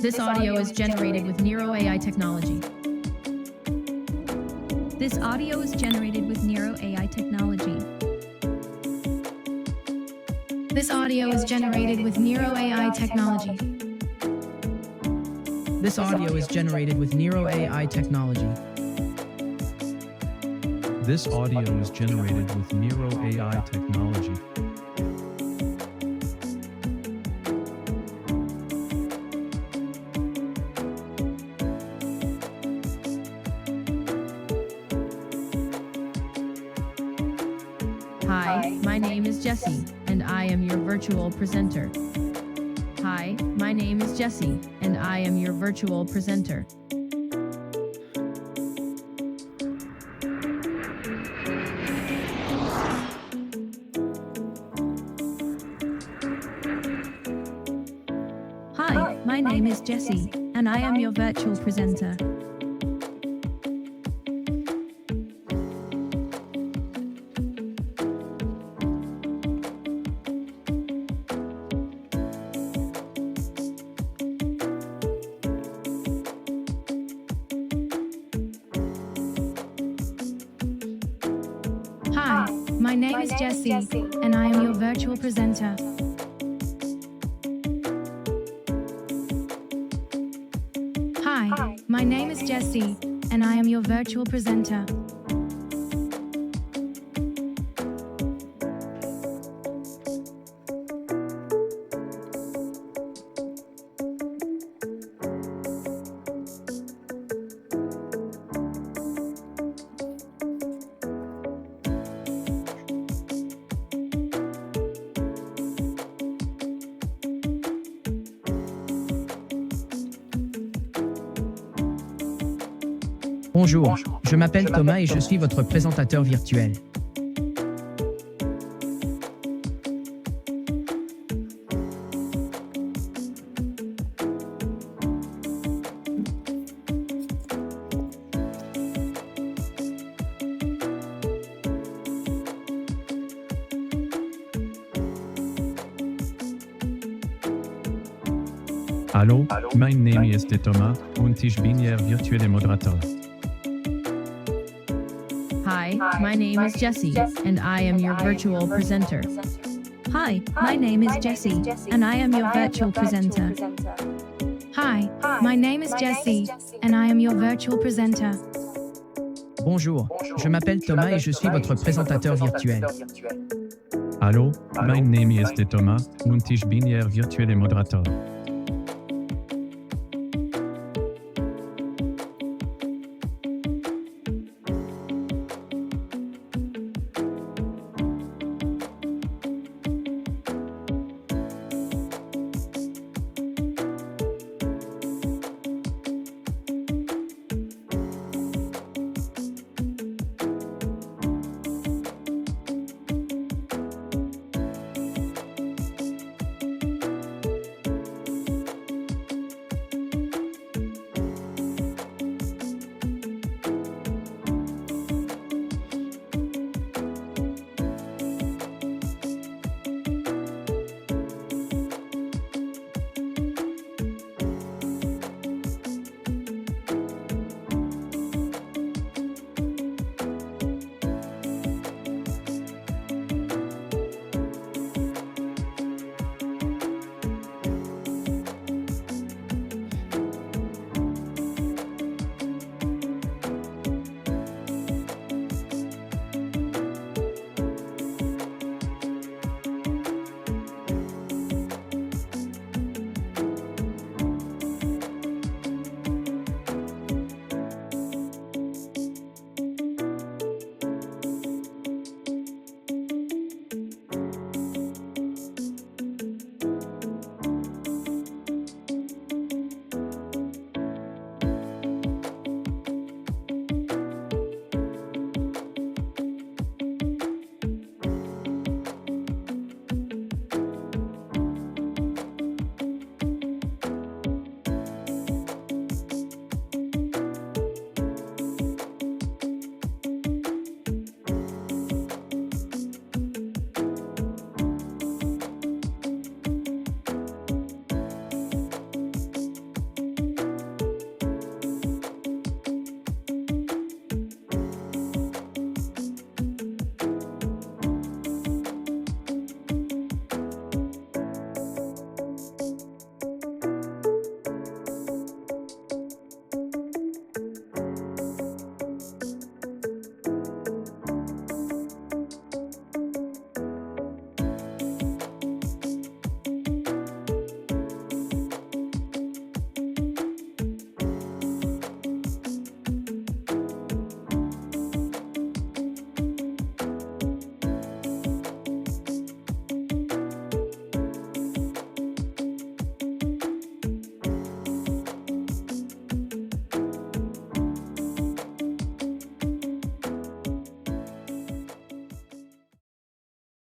This audio is generated with Nero AI technology. This audio is generated with Nero AI technology. This audio is generated with Nero AI technology. This audio is generated with Nero AI technology. This audio is generated with Nero AI technology. Hi, my name is Jessie, and I am your virtual presenter. Hi, my name is Jessie, and I am your virtual presenter. Hi, my name is Jessie, and I am your virtual presenter. Hi, my name is Jessie, and I am your virtual presenter. Hi, my name is Jessie, and I am your virtual presenter. Bonjour, je m'appelle Thomas et je suis votre présentateur virtuel. Hallo, mein Name ist Thomas und ich bin Ihr virtueller Moderator. Hi, my name is Jessie, and I am your virtual presenter. Hi, my name is Jessie, and I am your virtual presenter. Hi, my name is Jessie, and I am your virtual presenter. Bonjour, je m'appelle Thomas et je suis votre présentateur virtuel. Hallo, mein Name ist Thomas und ich bin Ihr virtueller Moderator.